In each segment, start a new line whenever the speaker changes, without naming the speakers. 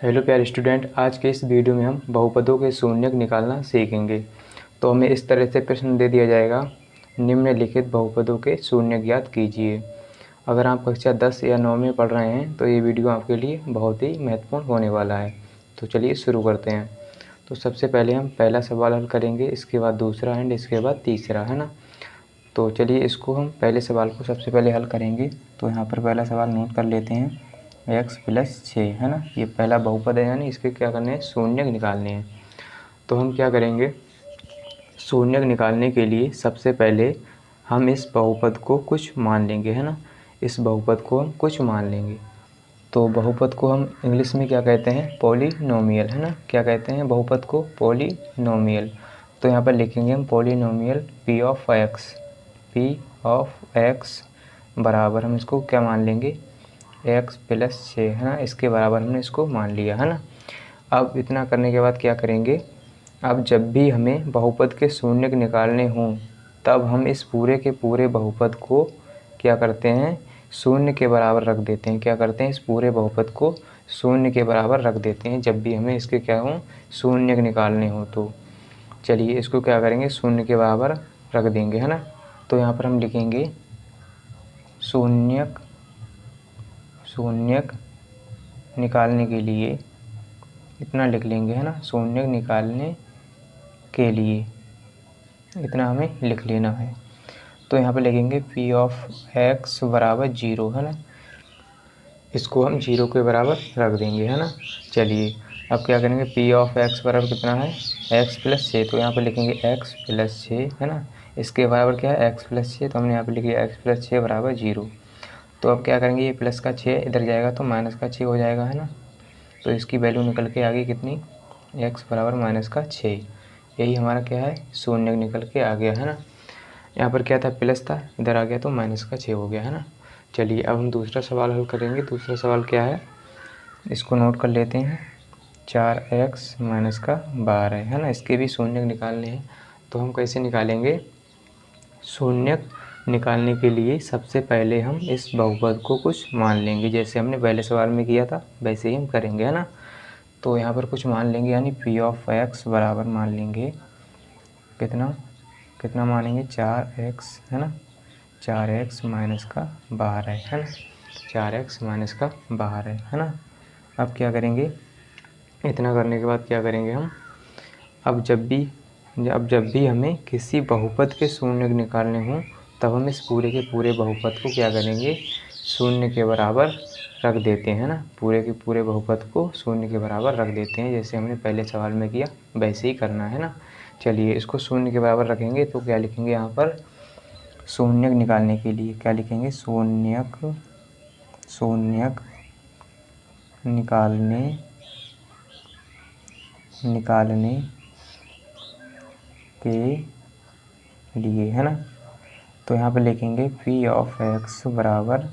Hello प्यारे student, आज के इस वीडियो में हम बहुपदों के शून्यक निकालना सीखेंगे। तो हमें इस तरह से प्रश्न दे दिया जाएगा, निम्नलिखित बहुपदों के शून्यक ज्ञात कीजिए। अगर आप कक्षा 10 या 9 में पढ़ रहे हैं तो ये वीडियो आपके लिए बहुत ही महत्वपूर्ण होने वाला है। तो चलिए शुरू करते हैं। तो सबसे पहले हम पहला सवाल हल करेंगे, इसके बाद दूसरा एंड इसके बाद तीसरा, है ना। तो चलिए इसको हम पहले सवाल को सबसे पहले हल करेंगे। तो यहाँ पर पहला सवाल नोट कर लेते हैं, x+6, है ना। ये पहला बहुपद है, यानी इसके क्या करने हैं, शून्यक निकालने हैं। तो हम क्या करेंगे, शून्यक निकालने के लिए सबसे पहले हम इस बहुपद को कुछ मान लेंगे, है ना। इस बहुपद को हम कुछ मान लेंगे। तो बहुपद को हम इंग्लिश में क्या कहते हैं, पॉलिनोमियल, है ना। क्या कहते हैं बहुपद को, पॉलिनोमियल। तो यहाँ पर लिखेंगे हम पॉलिनोमियल p(x) बराबर, हम इसको क्या मान लेंगे, x+6, है ना। इसके बराबर हमने इसको मान लिया, है ना। अब इतना करने के बाद क्या करेंगे, अब जब भी हमें बहुपद के शून्यक निकालने हों तब हम इस पूरे के पूरे बहुपद को क्या करते हैं, शून्य के बराबर रख देते हैं। क्या करते हैं, इस पूरे बहुपद को शून्य के बराबर रख देते हैं जब भी हमें इसके क्या हों, शून्यक निकालने हों। तो चलिए इसको क्या करेंगे, शून्य के बराबर रख देंगे, है ना। तो यहाँ पर हम लिखेंगे शून्यक निकालने के लिए इतना लिख लेंगे, है ना। शून्यक निकालने के लिए इतना हमें लिख लेना है। तो यहाँ पे लिखेंगे p(x) बराबर 0, है ना। इसको हम 0 के बराबर रख देंगे, है ना। चलिए अब क्या करेंगे, p(x) बराबर कितना है, x+6। तो यहाँ पे लिखेंगे x+6, है ना। इसके बराबर क्या है, x+6। तो हमने यहाँ पे लिखा x+6 बराबर 0। तो अब क्या करेंगे, ये प्लस का 6 इधर जाएगा तो माइनस का 6 हो जाएगा, है ना। तो इसकी वैल्यू निकल के आ गई कितनी, x बराबर -6। यही हमारा क्या है, शून्यक निकल के आ गया, है ना। यहाँ पर क्या था, प्लस था, इधर आ गया तो -6 हो गया, है ना। चलिए अब हम दूसरा सवाल हल करेंगे। दूसरा सवाल क्या है, इसको नोट कर लेते हैं, 4x - 12, है ना। इसके भी शून्यक निकालने हैं। तो हम कैसे निकालेंगे, शून्यक निकालने के लिए सबसे पहले हम इस बहुपद को कुछ मान लेंगे, जैसे हमने पहले सवाल में किया था वैसे ही हम करेंगे, है ना। तो यहाँ पर कुछ मान लेंगे, यानी p(x) बराबर मान लेंगे कितना मानेंगे, 4x, है ना। 4x - 12, है ना। 4x - 12, है ना। अब क्या करेंगे, इतना करने के बाद क्या करेंगे हम, अब जब भी हमें किसी बहुपद के शून्यक निकालने हों तब हम इस पूरे के पूरे बहुपद को क्या करेंगे, शून्य के बराबर रख देते हैं, ना। पूरे के पूरे बहुपद को शून्य के बराबर रख देते हैं, जैसे हमने पहले सवाल में किया वैसे ही करना है ना। चलिए इसको शून्य के बराबर रखेंगे तो क्या लिखेंगे, यहाँ पर शून्यक निकालने के लिए क्या लिखेंगे, शून्यक निकालने के लिए, है ना। तो यहाँ पे लिखेंगे p(x) बराबर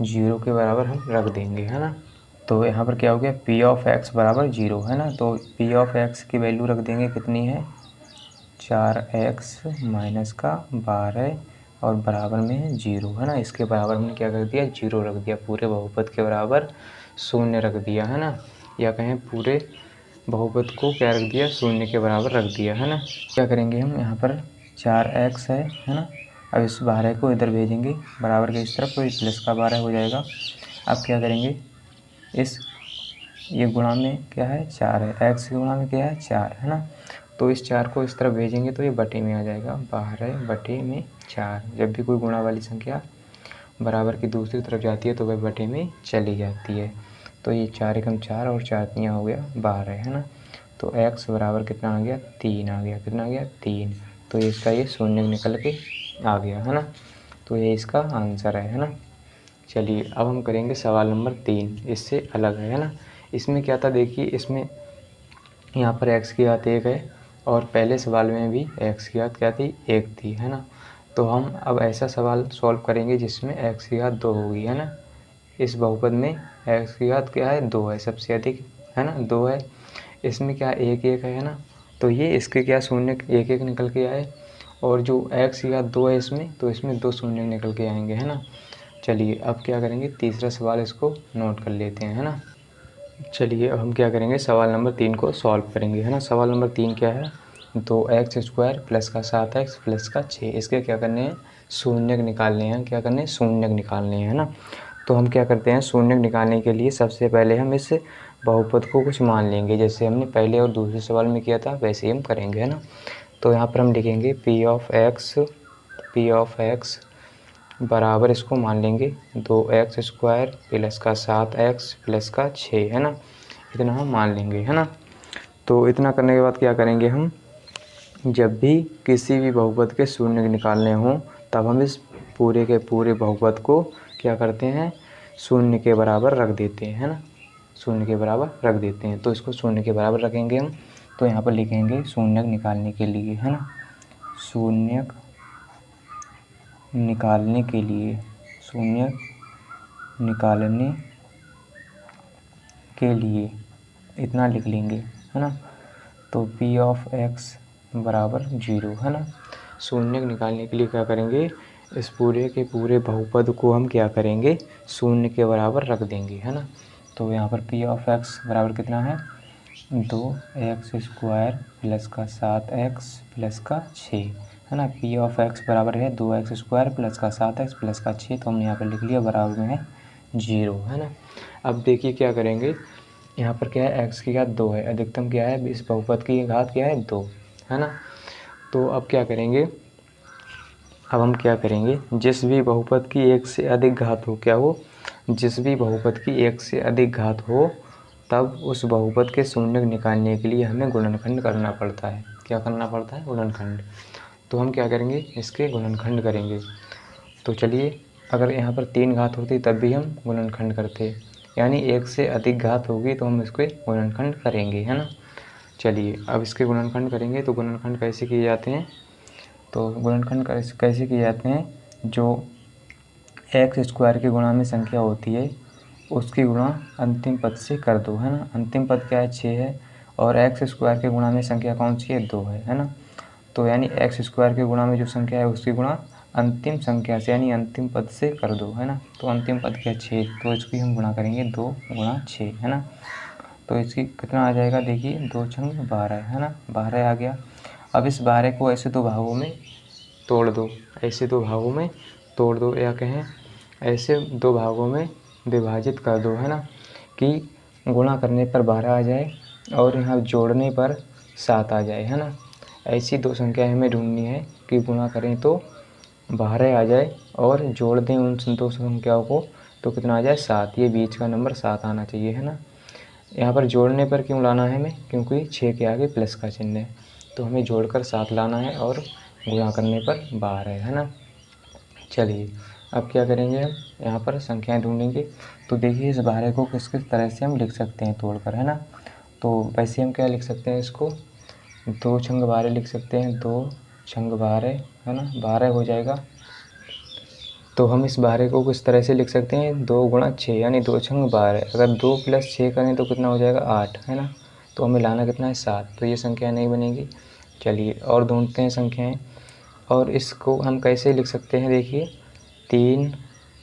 0 के बराबर हम रख देंगे, है ना। तो यहाँ पर क्या हो गया, p(x) बराबर 0, है ना। तो p(x) की वैल्यू रख देंगे, कितनी है, 4x - 12 और बराबर में है 0, है ना। इसके बराबर हमने क्या कर दिया, 0 रख दिया। पूरे बहुपद के बराबर शून्य रख दिया, है ना। या कहें पूरे बहुपद को क्या रख दिया, शून्य के बराबर रख दिया, है ना। क्या करेंगे हम, यहाँ पर 4x है ना। अब इस 12 को इधर भेजेंगे बराबर के इस तरफ, तो प्लस का 12 हो जाएगा। अब क्या करेंगे, ये गुणा में क्या है, 4 है, x के गुणा में क्या है, 4, है ना। तो इस 4 को इस तरफ भेजेंगे तो ये बटे में आ जाएगा, 12/4। जब भी कोई गुणा वाली संख्या बराबर की दूसरी तरफ जाती है तो वह बटे में चली जाती है। तो ये 4 एकम 4 और 4 तियाँ हो गया 12, है ना। तो x बराबर कितना आ गया, 3 आ गया। कितना आ गया, 3। तो इसका ये शून्य निकल के आ गया, है ना। तो ये इसका आंसर है ना। चलिए अब हम करेंगे सवाल नंबर 3, इससे अलग है ना। इसमें क्या था, देखिए इसमें यहाँ पर x की घात 1 है और पहले सवाल में भी x की घात क्या थी, 1 थी, है ना। तो हम अब ऐसा सवाल सॉल्व करेंगे जिसमें x की घात 2 होगी, है ना। इस बहुपद में x की घात क्या है, 2 है, सबसे अधिक, है ना, 2 है। इसमें क्या 1 1 है ना। तो ये इसके क्या शून्य 1 1 निकल के आए, और जो x की घात 2 है इसमें, तो इसमें 2 शून्य निकल के आएंगे, है ना। चलिए अब क्या करेंगे, तीसरा सवाल इसको नोट कर लेते हैं, है ना। चलिए अब हम क्या करेंगे, सवाल नंबर 3 को सॉल्व करेंगे, है ना। सवाल नंबर 3 क्या है, 2x² प्लस का 7x प्लस का 6, इसके क्या करने हैं, शून्यक निकालने हैं। क्या करने हैं, शून्यक निकालने हैं, है ना। तो हम क्या करते हैं, शून्यक निकालने के लिए सबसे पहले हम इस बहुपद को कुछ मान लेंगे, जैसे हमने पहले और दूसरे सवाल में किया था वैसे ही हम करेंगे, है ना। तो यहाँ पर हम लिखेंगे p(x) बराबर, इसको मान लेंगे 2x² प्लस का 7x प्लस का 6, है ना। इतना हम मान लेंगे, है ना। तो इतना करने के बाद क्या करेंगे हम, जब भी किसी भी बहुपद के शून्य निकालने हों तब हम इस पूरे के पूरे बहुपद को क्या करते हैं, शून्य के बराबर रख देते हैं, है ना। शून्य के बराबर रख देते हैं। तो इसको शून्य के बराबर रखेंगे हम। तो यहाँ पर लिखेंगे शून्यक निकालने के लिए, है ना, शून्यक निकालने के लिए, शून्यक निकालने के लिए इतना लिख लेंगे, है ना। तो p(x) बराबर 0, है ना। शून्यक निकालने के लिए क्या करेंगे, इस पूरे के पूरे बहुपद को हम क्या करेंगे, शून्य के बराबर रख देंगे, है ना। तो यहाँ पर p(x) बराबर कितना है, 2x² प्लस का 7x प्लस का 6, है ना। p(x) बराबर है 2x² प्लस का 7x प्लस का 6, तो हमने यहाँ पर लिख लिया, बराबर में है 0, है ना। अब देखिए क्या करेंगे, यहाँ पर क्या है, x की घात 2 है, अधिकतम क्या है, इस बहुपद की घात क्या है, 2, है ना। तो अब क्या करेंगे, अब हम क्या करेंगे, जिस भी बहुपद की एक से अधिक घात हो, क्या हो, जिस भी बहुपद की एक से अधिक घात हो तब उस बहुपद के शून्यक निकालने के लिए हमें गुणनखंड करना पड़ता है। क्या करना पड़ता है, गुणनखंड। तो हम क्या करेंगे, इसके गुणनखंड करेंगे। तो चलिए, अगर यहाँ पर 3 घात होती तब भी हम गुणनखंड करते, यानी एक से अधिक घात होगी तो हम इसके गुणनखंड करेंगे, है ना। चलिए अब इसके गुणनखंड करेंगे। तो गुणनखंड कैसे किए जाते हैं, तो गुणनखंड कैसे किए जाते हैं, जो x² की गुणा में संख्या होती है उसकी गुणा अंतिम पद से कर दो, है ना। अंतिम पद क्या है, 6 है, और x² के गुणा में संख्या कौन सी है, 2 है ना। तो यानी x² के गुणा में जो संख्या है उसकी गुणा अंतिम संख्या से, यानी अंतिम पद से कर दो, है ना। तो अंतिम पद क्या है, 6, तो इसकी हम गुणा करेंगे 2 गुणा 6, है ना। तो इसकी कितना आ जाएगा, देखिए 2 छंग 12, है ना, 12 आ गया। अब इस 12 को ऐसे 2 भागों में तोड़ दो, ऐसे 2 भागों में तोड़ दो, या कहें ऐसे 2 भागों में विभाजित कर दो, है ना, कि गुणा करने पर 12 आ जाए और यहाँ जोड़ने पर 7 आ जाए, है ना। ऐसी 2 संख्याएं हमें ढूंढनी है कि गुणा करें तो 12 आ जाए और जोड़ दें उन 2 संख्याओं को तो कितना आ जाए, 7। ये बीच का नंबर 7 आना चाहिए, है ना। यहाँ पर जोड़ने पर क्यों लाना है हमें, क्योंकि 6 के आगे प्लस का चिन्ह है, तो हमें जोड़कर 7 लाना है और गुणा करने पर 12, है ना। चलिए अब क्या करेंगे, हम यहाँ पर संख्याएं ढूंढेंगे। तो देखिए इस 12 को किस किस तरह से हम लिख सकते हैं तोड़कर, है ना। तो वैसे हम क्या लिख सकते हैं, इसको 2 छंग 12 लिख सकते हैं, 2 छंग 12, है ना, 12 हो जाएगा। तो हम इस 12 को किस तरह से लिख सकते हैं, 2 गुणा 6, यानी 2 छंग 12। अगर 2 + 6 करें तो कितना हो जाएगा, 8, है ना। तो हमें लाना कितना है, 7। तो ये संख्या नहीं बनेगी। चलिए और ढूंढते हैं संख्याएं, और इसको हम कैसे लिख सकते हैं, देखिए 3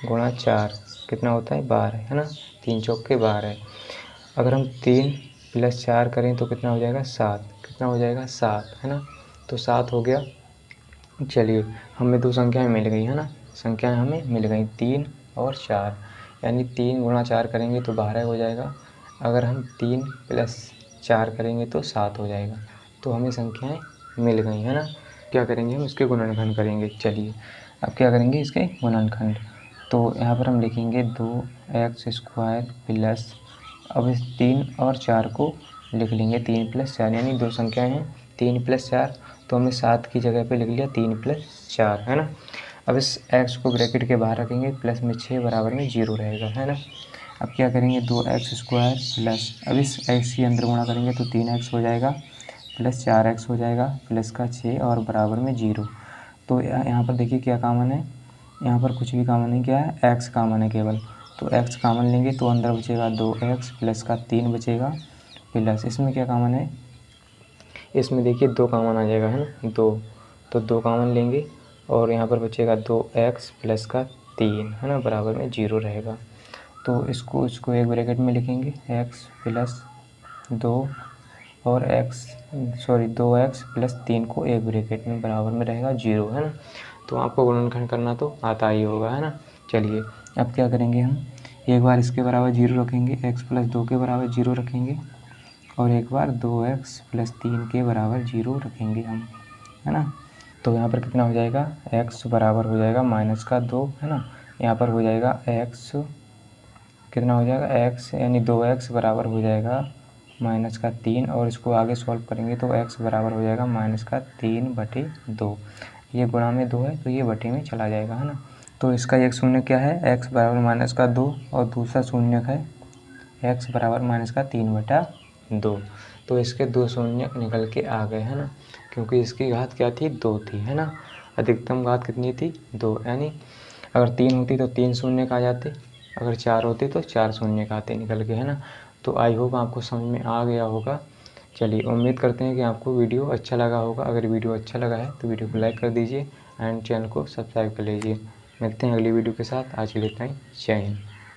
गुणा 4 कितना होता है, 12, है ना। 3 चौके 12। अगर हम 3 + 4 करें तो कितना हो जाएगा, 7। कितना हो जाएगा, 7, है ना। तो 7 हो गया। चलिए हमें 2 संख्याएं मिल गई, है ना, संख्याएं हमें मिल गई 3 और 4, यानी 3 गुणा 4 करेंगे तो 12 हो जाएगा। अगर हम 3 + 4 करेंगे तो 7 हो जाएगा। तो हमें संख्याएं मिल गई, है ना। क्या करेंगे, हम इसके गुणनखंड करेंगे। चलिए अब क्या करेंगे, इसके गुणनखंड। तो यहाँ पर हम लिखेंगे 2x² प्लस, अब इस 3 और 4 को लिख लेंगे, 3 + 4, यानी 2 संख्याएं हैं 3 + 4, तो हमने 7 की जगह पे लिख लिया 3 + 4, है ना। अब इस x को ब्रैकेट के बाहर रखेंगे, प्लस में 6 बराबर में 0 रहेगा, है ना। अब क्या करेंगे, 2x² प्लस, अब इस x के अंदर गुणा करेंगे तो 3x हो जाएगा, प्लस 4x हो जाएगा, प्लस का 6 और बराबर में 0। तो यहाँ पर देखिए क्या कॉमन है, यहाँ पर कुछ भी कॉमन नहीं, क्या है, x कॉमन है केवल। तो x कॉमन लेंगे तो अंदर बचेगा 2x, प्लस का 3 बचेगा, प्लस इसमें क्या कॉमन है, इसमें देखिए 2 कॉमन आ जाएगा, है ना, 2। तो 2 कॉमन लेंगे और यहाँ पर बचेगा 2x प्लस का 3, है ना, बराबर में 0 रहेगा। तो इसको एक ब्रैकेट में लिखेंगे x प्लस 2 और 2x प्लस 3 को एक ब्रैकेट में बराबर में रहेगा 0, है ना। तो आपको गुणनखंड करना तो आता ही होगा, है ना। चलिए अब क्या करेंगे, हम एक बार इसके बराबर 0 रखेंगे, x प्लस 2 के बराबर 0 रखेंगे और एक बार 2x प्लस 3 के बराबर 0 रखेंगे हम, है ना। तो यहाँ पर कितना हो जाएगा, x बराबर हो जाएगा -2, है ना। यहाँ पर हो जाएगा x कितना हो जाएगा, x यानी 2x बराबर हो जाएगा -3 और इसको आगे सॉल्व करेंगे तो x बराबर हो जाएगा -3/2। ये गुणा में 2 है तो ये बटे में चला जाएगा, है ना। तो इसका एक शून्य क्या है, x बराबर -2 और दूसरा शून्य है x बराबर -3/2। तो इसके 2 शून्य निकल के आ गए, है ना, क्योंकि इसकी घात क्या थी, 2 थी, है ना। अधिकतम घात कितनी थी, 2, यानी अगर 3 होती तो 3 शून्य का आ जाते, अगर 4 होते तो 4 शून्य का आते निकल के, है ना। तो आई होप आपको समझ में आ गया होगा। चलिए उम्मीद करते हैं कि आपको वीडियो अच्छा लगा होगा। अगर वीडियो अच्छा लगा है तो वीडियो को लाइक कर दीजिए एंड चैनल को सब्सक्राइब कर लीजिए। मिलते हैं अगली वीडियो के साथ। आज के लिए इतना ही। जय हिंद।